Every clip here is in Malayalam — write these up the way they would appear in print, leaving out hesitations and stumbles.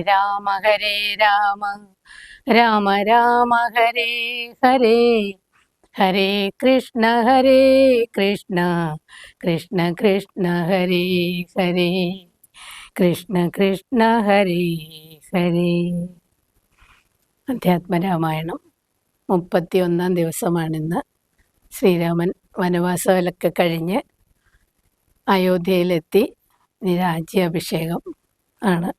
രാമ ഹരേ രാമ രാമ രാമ ഹരേ ഹരേ ഹരേ കൃഷ്ണ കൃഷ്ണ കൃഷ്ണ ഹരേ ഹരേ കൃഷ്ണ കൃഷ്ണ ഹരേ ഹരേ. അധ്യാത്മരാമായണം 31 ദിവസമാണിന്ന്. ശ്രീരാമൻ വനവാസമൊക്കെ കഴിഞ്ഞ് അയോധ്യയിലെത്തി. രാജ്യാഭിഷേകം ആണ്.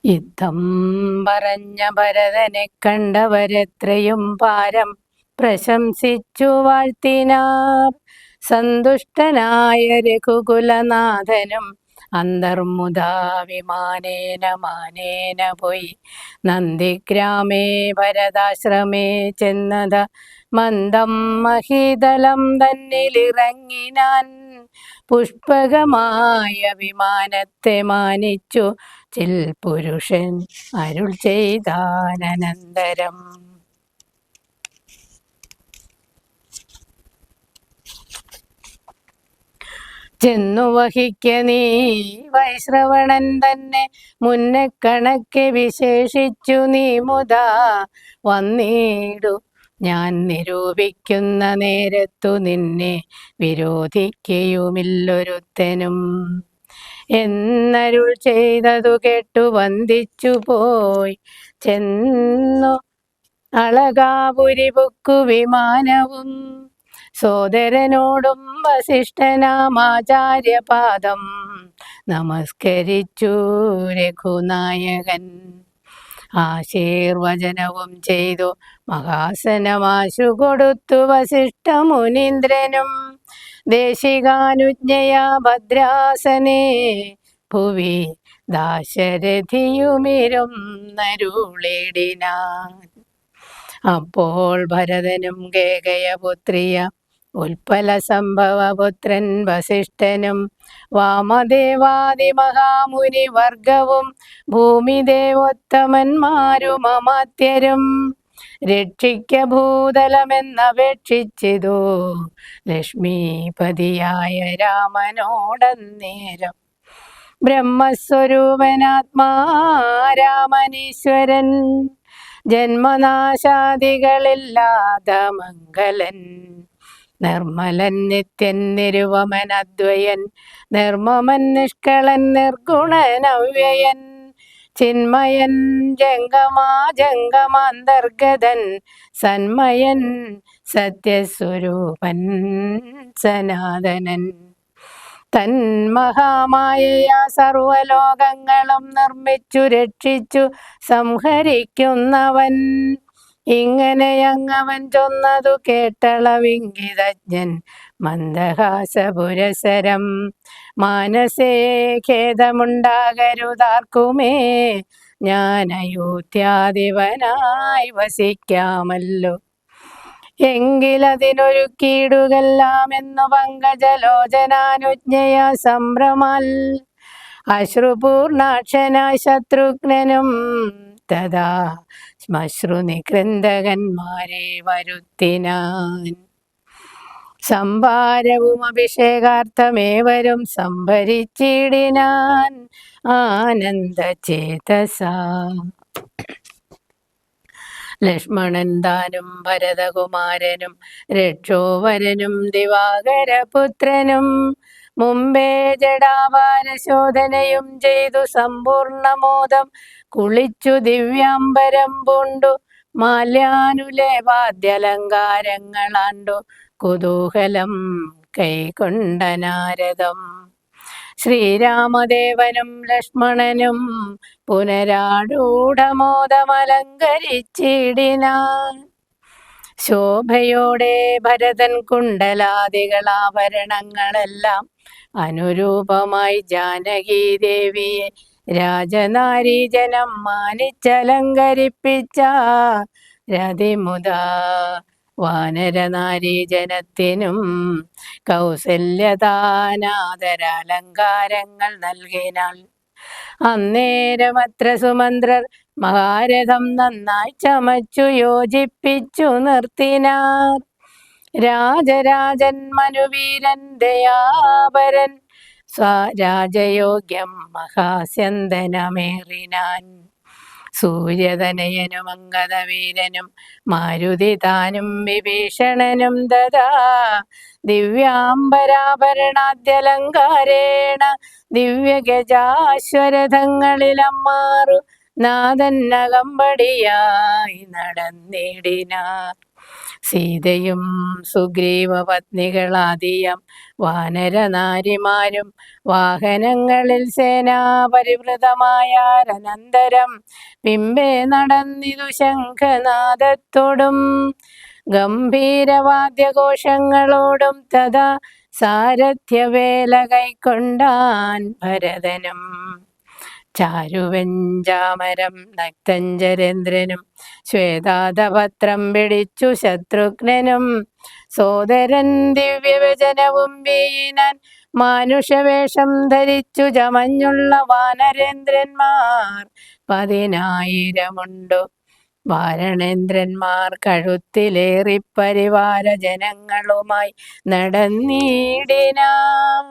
യുദ്ധം പറഞ്ഞ ഭരതനെ കണ്ടവരെത്രയും പാരം പ്രശംസിച്ചു വാഴ്ത്തിനാർ. സന്തുഷ്ടനായ രഘുകുലനാഥനും അന്തർമുദാ വിമാനേന മാനേന പോയി നന്ദിഗ്രാമേ ഭരതാശ്രമേ ചെന്നത മന്ദം മഹീതലം തന്നിലിറങ്ങിനാൻ. പുഷ്പകമായ വിമാനത്തെ മാനിച്ചു ചിൽ പുരുഷൻ അരുൾ ചെയ്താനന്തരം. ചെന്നു വഹിക്ക നീ വൈശ്രവണൻ തന്നെ മുന്നെ കണക്കെ വിശേഷിച്ചു നീ മുതാ വന്നീടു. ഞാൻ നിരൂപിക്കുന്ന നേരത്തു നിന്നെ വിരോധിക്കയുമില്ലൊരുത്തനും എന്നരുൾ ചെയ്തതു കേട്ടു വന്ദിച്ചു പോയി ചെന്നു അളകാപുരി പൊക്കു വിമാനവും. സോദരനോടും വസിഷ്ഠനാമാചാര്യപാദം നമസ്കരിച്ചു രഘുനായകൻ. ആശീർവചനവും ചെയ്തു മഹാസനമാശു കൊടുത്തു വസിഷ്ഠ മുനീന്ദ്രനും. ദേശികാനുജ്ഞയാ ഭദ്രാസനേ ഭുവി ദാശരഥിയുമിരുന്നരുളിടിനാൻ. അപ്പോൾ ഭരതനും കേകയപുത്രിയ ഉൽപ്പല സംഭവപുത്രൻ വസിഷ്ഠനും വാമദേവാദി മഹാമുനി വർഗവും ഭൂമിദേവോത്തമന്മാരും അമാത്യരും രക്ഷിക്ക ഭൂതലമെന്നപേക്ഷിച്ചിതു ലക്ഷ്മീപതിയായ രാമനോടന്നേരം. ബ്രഹ്മസ്വരൂപനാത്മാ രാമനീശ്വരൻ ജന്മനാശാദികളില്ലാത മംഗലൻ നിർമ്മലൻ നിത്യൻ നിരുപമൻ അദ്വയൻ നിർമ്മമൻ നിഷ്കളൻ നിർഗുണൻ അവ്യയൻ ചിന്മയൻ ജംഗമാന്തർഗതൻ സന്മയൻ സത്യസ്വരൂപൻ സനാതനൻ. തന്മഹാമായയാ സർവലോകങ്ങളും നിർമ്മിച്ചു രക്ഷിച്ചു സംഹരിക്കുന്നവൻ. ഇങ്ങനെയങ്ങവൻ ചൊന്നതു കേട്ടളവിംഗിതജ്ഞൻ മന്ദഹാസപുരസരം. മാനസേ ഖേദമുണ്ടാകരുതാർക്കുമേ ഞാൻ അയോധ്യാധിപനായി വസിക്കാമല്ലോ. എങ്കിലതിനൊരുക്കിയിടുകെല്ലാമെന്നു പങ്കജലോചനാനുജ്ഞയാ സംഭ്രമാൽ അശ്രുപൂർണാക്ഷനായ ശത്രുഘ്നനും തഥാ ശ്മശ്രുനികൃന്ദകന്മാരെ വരുത്തിനാൻ. സംഭാരവും അഭിഷേകാർത്ഥമേവരും സംഭരിച്ചിടിനാൻ ആനന്ദചേതസാ. ലക്ഷ്മണൻ താനും ഭരതകുമാരനും രക്ഷോവരനും ദിവാകരപുത്രനും മുമ്പേ ജടാപാരശോധനയും ചെയ്തു സമ്പൂർണമോദം കുളിച്ചു ദിവ്യാംബരം പൂണ്ടു മാല്യാനുലേപാദ്യലങ്കാരങ്ങളാണ്ടു കുതൂഹലം കൈകൊണ്ട നാരദം. ശ്രീരാമദേവനും ലക്ഷ്മണനും പുനരാടൂഢമോദമലങ്കരിച്ചിടിനാൻ. ശോഭയോടെ ഭരതൻ കുണ്ടലാദികളാഭരണങ്ങളെല്ലാം അനുരൂപമായി ജാനകീദേവിയെ രാജനാരീജനം മാനിച്ചലങ്കരിപ്പിച്ച രതിമുദാ വാനരനാരീജനത്തിനും കൗസല്യദാനാദരാലങ്കാരങ്ങൾ നൽകിനാൾ. അന്നേരമത്ര സുമന്ത്രർ മഹാരഥം നന്നായി ചമച്ചു യോജിപ്പിച്ചു നിർത്തിനാർ. രാജരാജൻ മനുവീരൻ ദയാപരൻ സ്വരാജയോഗ്യം മഹാസ്യന്തനമേറിനാൻ. സൂര്യതനയനും അംഗദവീരനും മാരുതി താനും വിഭീഷണനും ദദാ ദിവ്യാംബരാഭരണാദ്യലങ്കാരേണ ദിവ്യഗജാശ്വരഥങ്ങളിലമ്മാറു നാദന്നകമ്പടിയായി നടന്നിടിനാർ. സീതയും സുഗ്രീവ പത്നികളാദിയം വാനരനാരിമാരും വാഹനങ്ങളിൽ സേനാപരിവൃതമായാരനന്തരം പിമ്പേ നടന്നിതു ശംഖനാദത്തോടും ഗംഭീരവാദ്യഘോഷങ്ങളോടും തഥാ സാരഥ്യവേല കൈക്കൊണ്ടാൻ ഭരതനും. ചാരുവെഞ്ചാമരം നക്തഞ്ചരേന്ദ്രനും ശ്വേതാതപത്രം പിടിച്ചു ശത്രുഘ്നനും സോദരൻ ദിവ്യവചനവും വീണാൻ മാനുഷവേഷം ധരിച്ചു ചമഞ്ഞുള്ള വാനരേന്ദ്രന്മാർ 10,000 വാരണേന്ദ്രന്മാർ കഴുത്തിലേറി പരിവാര ജനങ്ങളുമായി നടന്നിടിനാം.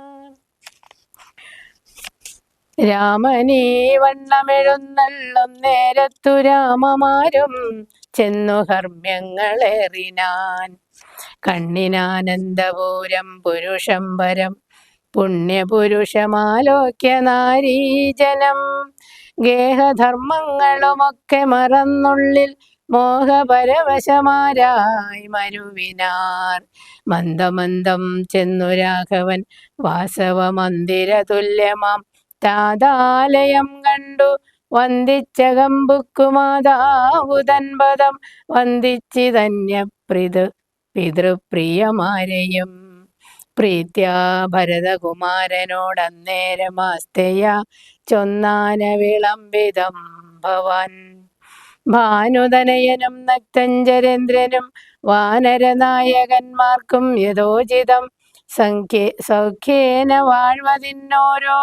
രാമനീ വണ്ണമെഴുന്നള്ളും നേരത്തു രാമമാരും ചെന്നു ഹർമ്മ്യങ്ങളേറിനാൻ. കണ്ണിനാനന്ദപൂരം പുരുഷംബരം പുണ്യപുരുഷമാലോക്യ നാരീജനം ഗേഹധർമ്മങ്ങളുമൊക്കെ മറന്നുള്ളിൽ മോഹപരവശമാരായി മരുവിനാർ. മന്ദമന്ദം ചെന്നു രാഘവൻ വാസവമന്ദിര തുല്യമാം താതാലയം കണ്ടു വന്ദിച്ചകമ്പുക്കുമാതാവു തൻപദം വന്ദിച്ചിതന്യ പിതൃപ്രിയമാരെയും പ്രീത്യാ ഭരതകുമാരനോടന്നേരമാസ്തയാ ചൊന്നാന വിളംബിതം ഭവാൻ. ഭാനുതനയനും നക്തഞ്ചരേന്ദ്രനും വാനരനായകന്മാർക്കും യഥോചിതം സൗഖ്യേന വാഴ്വതിന്നോരോ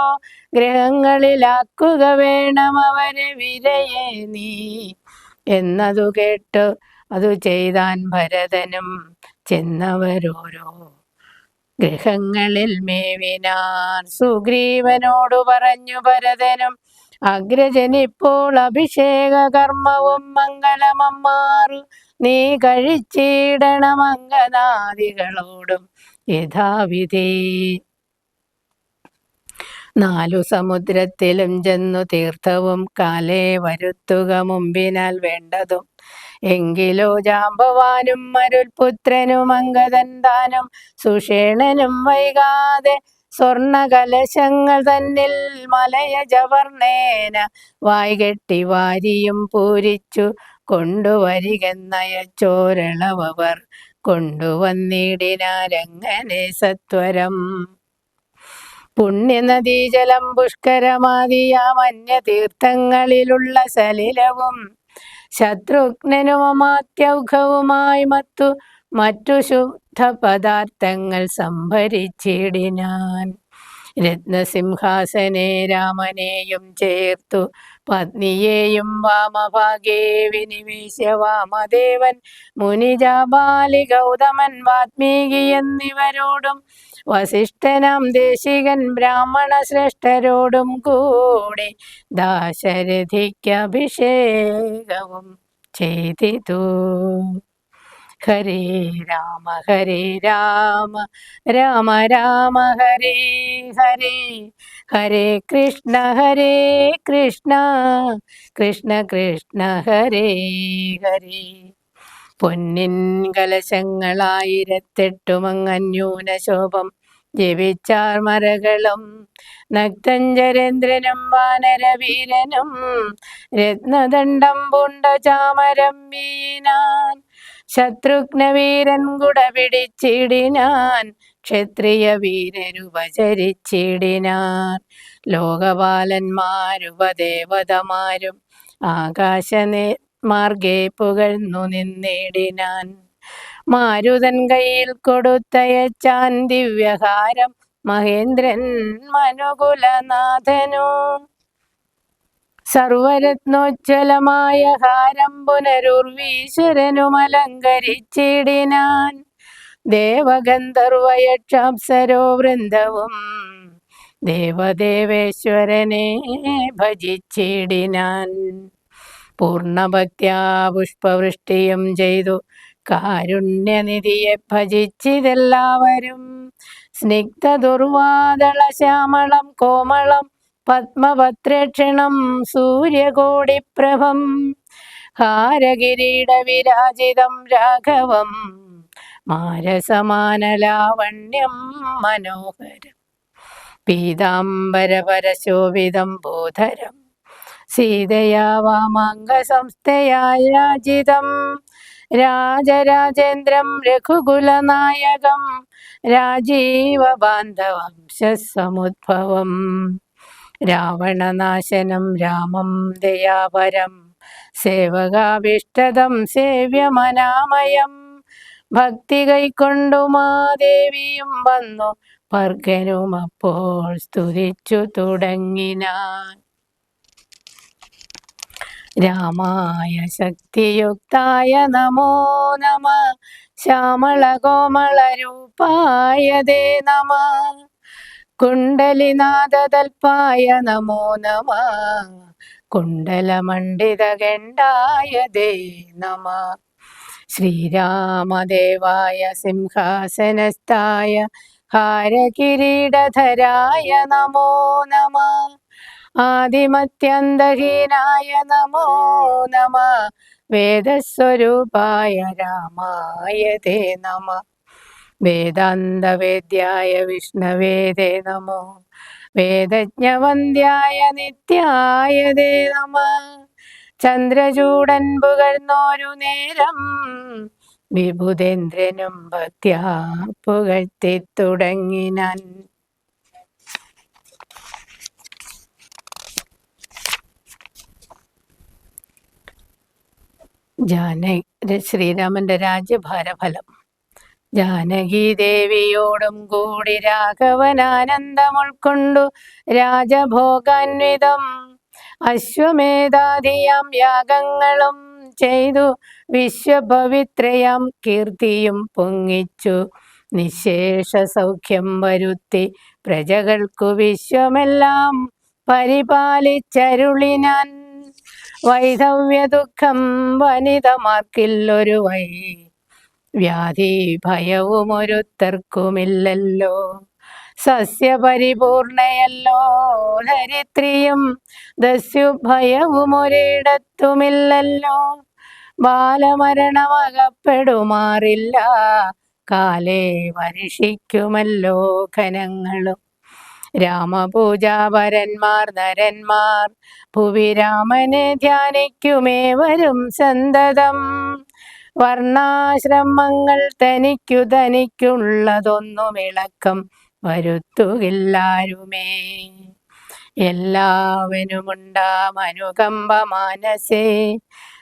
ഗ്രഹങ്ങളിലാക്കുക വേണം അവരെ വിരയെ നീ എന്നതു കേട്ട് അതു ചെയ്താൻ ഭരതനും. ചെന്നവരോരോ ഗൃഹങ്ങളിൽ മേവിനാർ. സുഗ്രീവനോടു പറഞ്ഞു ഭരതനും അഗ്രജനിപ്പോൾ അഭിഷേക കർമ്മവും മംഗളമമ്മാറു നീ കഴിച്ചിടണം അംഗനാദികളോടും യഥാവിധി. 4 സമുദ്രത്തിലും ചെന്നു തീർത്ഥവും കാലേ വരുത്തുക മുമ്പിനാൽ വേണ്ടതും. എങ്കിലോ ജാമ്പവാനും മരുൽപുത്രനും അംഗദൻ താനും സുഷേണനും വൈകാതെ സ്വർണകലശങ്ങൾ തന്നിൽ മലയജവർണേന വായ്കെട്ടി വാരിയും പൂരിച്ചു കൊണ്ടുവരികെന്നയച്ചോരളവർ കൊണ്ടുവന്നിടിനാരങ്ങനെ സത്വരം. പുണ്യനദീജലം പുഷ്കരമാദിയാമന്യതീർത്ഥങ്ങളിലുള്ള സലിലവും ശത്രുഘ്നനുമമാത്യൗഘവുമായി മറ്റു ശുദ്ധപദാർത്ഥങ്ങൾ സംഭരിച്ചിടിനാൻ. രത്നസിംഹാസനെ രാമനെയും ചേർത്തു പത്നിയെയും വാമഭാഗേ വിനിവേശ്യ വാമദേവൻ മുനിജാബാലി ഗൗതമൻ വാത്മീകി എന്നിവരോടും വസിഷ്ഠനാം ദേശികൻ ബ്രാഹ്മണ ശ്രേഷ്ഠരോടും കൂടി ദാശരഥിക്ക് അഭിഷേകവും ചെയ്തിതു. ഹരേ രാമ രാമ രാമ ഹരേ ഹരേ ഹരേ കൃഷ്ണ കൃഷ്ണ കൃഷ്ണ ഹരേ ഹരേ. പൊന്നിൻ കലശങ്ങളായിരത്തെട്ടുമങ്ങന്യൂന ശോഭം ജപിച്ചാർ മരകളും നക്തഞ്ചരേന്ദ്രനും വാനരവീരനും രത്നദണ്ഡം പൂണ്ട ചാമരം വീണാൻ. ശത്രുഘ്നവീരൻ കുട പിടിച്ചിടിനാൻ ക്ഷത്രിയ വീരരുപചരിച്ചിടിനാർ. ലോകപാലന്മാരുപദേവതമാരും ആകാശമാർഗേ പുകഴ്ന്നു നിന്നിടിനാൻ. മാരുതൻ കയ്യിൽ കൊടുത്തയച്ചാൻ ദിവ്യഹാരം മഹേന്ദ്രൻ മനുകുലനാഥനു. സർവരത്നോജ്വലമായ ഹാരം പുനരുർവീശ്വരനും അലങ്കരിച്ചിടിനാൻ. ദേവഗന്ധർവയക്ഷാപ്സരോ വൃന്ദവും ദേവദേവേശ്വരനെ ഭജിച്ചിടിനാൻ. പൂർണ്ണഭക്ത്യാ പുഷ്പവൃഷ്ടിയും ചെയ്തു കാരുണ്യനിധിയെ ഭജിച്ചിതെല്ലാവരും. സ്നിഗ്ധ ദുർവാദള ശ്യാമളം കോമളം പത്മപത്രേക്ഷണം സൂര്യകോടിപ്രഭം ഹാരകിരീട വിരാജിതം രാഘവം മാരസമാനലാവണ്യം മനോഹരം പീതാംബരപരശോഭിതം ഭൂധരം സീതയാ വാമാംഗസംസ്ഥയായ രാജിതം രാജരാജേന്ദ്രം രഘുകുലനായകം രാജീവബാന്ധവംശസമുദ്ഭവം രാവണനാശനം രാമം ദയാപരം സേവകാഭീഷ്ടദം സേവ്യമനാമയം ഭക്തി കൈക്കൊണ്ടു മാദേവിയും വന്നു ഭർഗനുമപ്പോൾ സ്തുതിച്ചു തുടങ്ങിനാൻ. രാമായ ശക്തിയുക്തായ നമോ നമ ശ്യാമളകോമളരൂപായ ദേ നമ കുണ്ടലിനാദതൽപായ നമോ നമ കുണ്ടലമണ്ഡിതഗണ്ഡായ ദേ നമ ശ്രീരാമദേവായ സിംഹാസനസ്ഥായ ഹാരകിരീടധരായ നമോ നമ ആദിമത്യന്തഹീനായ നമോ നമ വേദസ്വരൂപായ രാമായ തേ നമ വേദാന്തവേദ്യായ വിഷ്ണവേ തേ നമോ വേദജ്ഞവന്ദ്യായ നിത്യായ തേ നമ ചന്ദ്രചൂടൻ പുകഴ്ന്നോരു നേരം വിഭുതേന്ദ്രനും ഭക്ത്യാ പുകഴ്ത്തി തുടങ്ങിനാൻ. ശ്രീരാമന്റെ രാജ്യഭാരഫലം. ജാനകി ദേവിയോടും കൂടി രാഘവൻ ആനന്ദം ഉൾക്കൊണ്ടു രാജഭോഗാന്വിതം അശ്വമേധാദിയാം യാഗങ്ങളും ചെയ്തു വിശ്വപവിത്രയാം കീർത്തിയും പൊങ്ങിച്ചു നിശേഷ സൗഖ്യം വരുത്തി പ്രജകൾക്കു വിശ്വമെല്ലാം പരിപാലിച്ചരുളിനാൻ. വൈധവ്യ ദുഃഖം വനിതമാർക്കില്ലൊരു വൈ വ്യാധി ഭയവും ഒരുത്തർക്കുമില്ലല്ലോ സസ്യപരിപൂർണയല്ലോ ധരിത്രിയും ദസ്യുഭയവും ഒരിടത്തുമില്ലല്ലോ ബാലമരണമകപ്പെടുമാറില്ല കാലേ വർഷിക്കുമല്ലോ ഘനങ്ങളും രാമപൂജാപരന്മാർ നരന്മാർ ഭുവി രാമനെ ധ്യാനിക്കുമേവരും സന്തതം വർണ്ണാശ്രമങ്ങൾ തനിക്കുള്ളതൊന്നുമിളക്കം വരുത്തുകില്ലാരുമേ എല്ലാവനുമുണ്ടാം അനുകമ്പ മാനസേ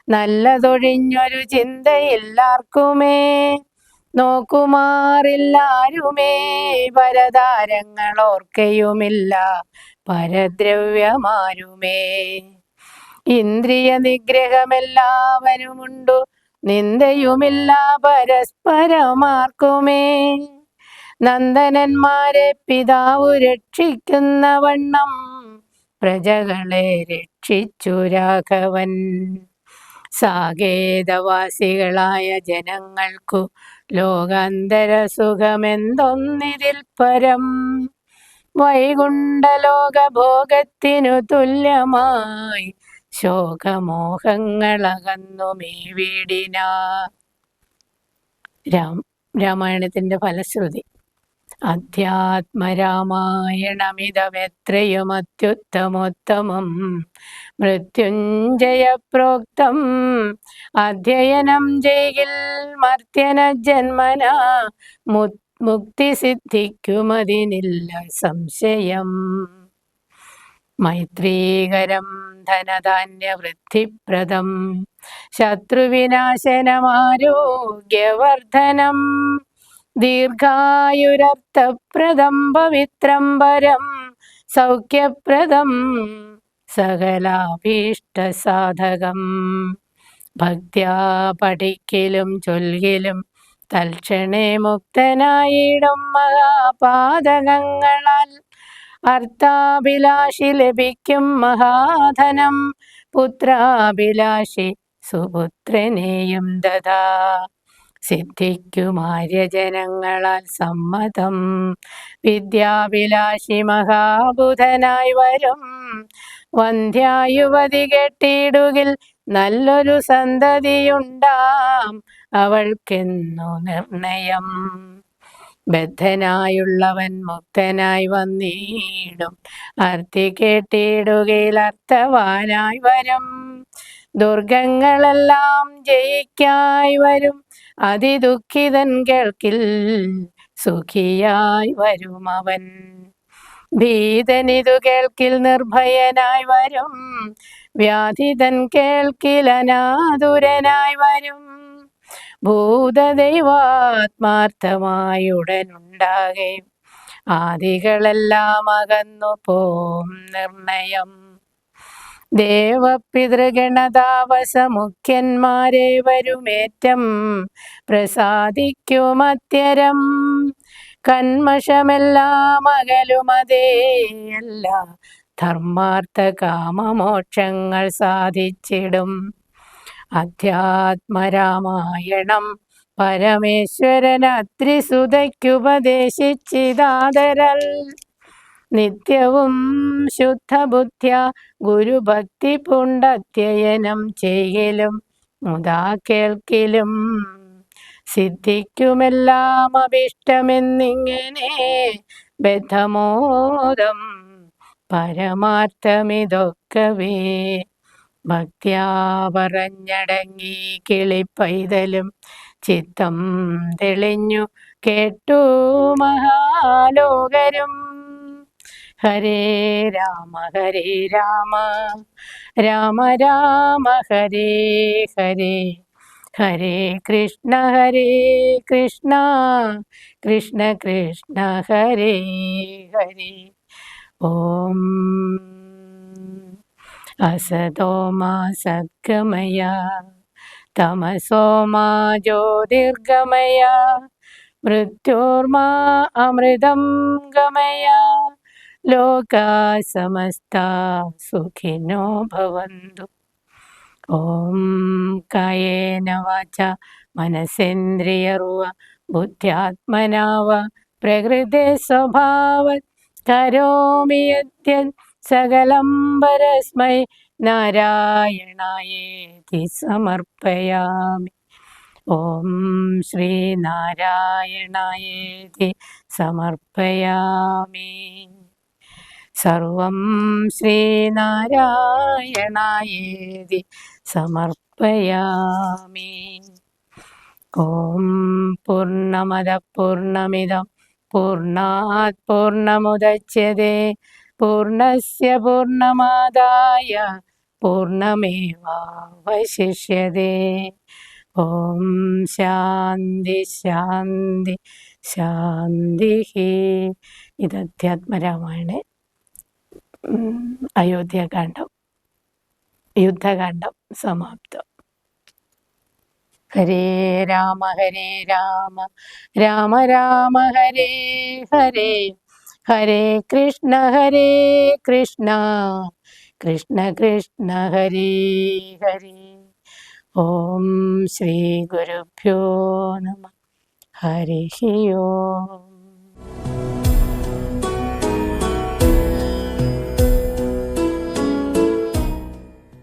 നല്ലതൊഴിഞ്ഞൊരു ചിന്തയില്ലാർക്കുമേ നോക്കുമാറില്ലാരുമേ പരതാരങ്ങളോർക്കയുമില്ല പരദ്രവ്യമാരുമേ ഇന്ദ്രിയ നിഗ്രഹമെല്ലാവനുമുണ്ടു നിന്ദയുമില്ല പരസ്പരമാർക്കുമേ നന്ദനന്മാരെ പിതാവു രക്ഷിക്കുന്ന വണ്ണം പ്രജകളെ രക്ഷിച്ചു രാഘവൻ സാകേതവാസികളായ ജനങ്ങൾക്കു ലോകാന്തര സുഖമെന്തൊന്നിതിൽ പരം വൈകുണ്ഠലോകഭോഗത്തിനു തുല്യമായി ശോകമോഹങ്ങളകന്നുമേ വീടിനാ. രാമായണത്തിന്റെ ഫലശ്രുതി. അധ്യാത്മരാമായണമിതമെത്രയും അത്യുത്തമോത്തമം മൃത്യുഞ്ജയ പ്രോക്തം അധ്യയനം ചെയ്യിൽ മർത്യന ജന്മന മുക്തി സിദ്ധിക്കുമതിനില്ല സംശയം മൈത്രീകരം ധനധാന്യവൃദ്ധിപ്രദം ശത്രുവിനാശനമാരോഗ്യവർദ്ധനം ദീർഘായുരർത്ഥപ്രദം പവിത്രം പരം സൗഖ്യപ്രദം സകലാഭീഷ്ടസാധകം ഭക്ത്യാ പഠിക്കലും ചൊൽകിലും തൽക്ഷണേ മുക്തനായിടും മഹാപാതകങ്ങളാൽ അർത്ഥാഭിലാഷി ലഭിക്കും മഹാധനം, പുത്രാഭിലാഷി സുപുത്രനെയും ദദാ. സിദ്ധിക്കുമാര്യജനങ്ങളാൽ സമ്മതം, വിദ്യാഭിലാഷി മഹാബുധനായി വരും. വന്ധ്യായുവതി കെട്ടിയിടുകിൽ നല്ലൊരു സന്തതിയുണ്ടാം, അവൾക്കെന്നു നിർണയം. ബദ്ധനായുള്ളവൻ മുക്തനായി വന്നിടും, അർത്ഥി കേട്ടിടുകയിൽ അർത്ഥവാനായി വരും. ദുർഗങ്ങളെല്ലാം ജയിക്കായി വരും, അതിദുഃഖിതൻ കേൾക്കിൽ സുഖിയായി വരും അവൻ. ഭീതനിതു കേൾക്കിൽ നിർഭയനായി വരും, വ്യാധിതൻ കേൾക്കിൽ അനാതുരനായി വരും. ഭൂതദൈവാത്മാർത്ഥമായുടനുണ്ടാകെ ആദികളെല്ലാം അകന്നു പോം നിർണയം. ദേവപിതൃഗണതാവസമുഖ്യന്മാരെ വരുമേറ്റം പ്രസാദിക്കുമത്യരം. കന്മഷമെല്ലാം അകലുമതേയല്ല, ധർമാർത്ഥ കാമമോക്ഷങ്ങൾ സാധിച്ചിടും. അധ്യാത്മരാമായണം പരമേശ്വരൻ അത്രിസുതയ്ക്കുപദേശിച്ചിതാദരൽ. നിത്യവും ശുദ്ധബുദ്ധ്യ ഗുരുഭക്തി പൂണ്ടധ്യയനം ചെയ്യലും മുതാ കേൾക്കിലും സിദ്ധിക്കുമെല്ലാം അഭിഷ്ടമെന്നിങ്ങനെ ബദ്ധമോദം പരമാർത്ഥമിതൊക്കവേ. ഭക്ത്യാ പറഞ്ഞടങ്ങി കിളിപ്പൈതലും ചിത്തം തെളിഞ്ഞു കേട്ടു മഹാലോകരും. ഹരേ രാമ രാമ രാമ ഹരേ ഹരേ, ഹരേ കൃഷ്ണ കൃഷ്ണ കൃഷ്ണ ഹരേ ഹരേ. ഓം അസതോ മാ സദ്ഗമയ, തമസോ മാ ജ്യോതിർഗമയ, മൃത്യോർമാ അമൃതം ഗമയ. ലോകാ സമസ്താ സുഖിനോ ഭവന്തു. ഓം കായേന വാച മനസേന്ദ്രിയർവ ബുദ്ധ്യാത്മനാ വ പ്രകൃതേ സ്വഭാവത് കരോമി യദ്യത് സകലം പരസ്മൈ നാരായണായേതി സമർപ്പയാമി. ഓം ശ്രീനാരായണായേതി സമർപ്പയാമി. സർവം ശ്രീനാരായണായേതി സമർപ്പയാമി. ഓം പൂർണ്ണമദ പൂർണ്ണമിദം പൂർണ്ണാത് പൂർണ്ണമുദച്യതേ പൂർണ്ണസ്യ പൂർണ്ണമാദായ പൂർണ്ണമേവാവശിഷ്യതേ. ഓം ശാന്തി ശാന്തി ശാന്തി. ഇത് അധ്യാത്മരാമായണ അയോധ്യാകാന്ഡം യുദ്ധകാന്ഡം സമാപ്തം. ഹരേ രാമ രാമ രാമ ഹരേ ഹരേ, ഹരേ കൃഷ്ണ കൃഷ്ണ കൃഷ്ണ ഹരേ ഹരേ. ഓം ശ്രീ ഗുരുഭ്യോ നമഃ. ഹരി ഓം.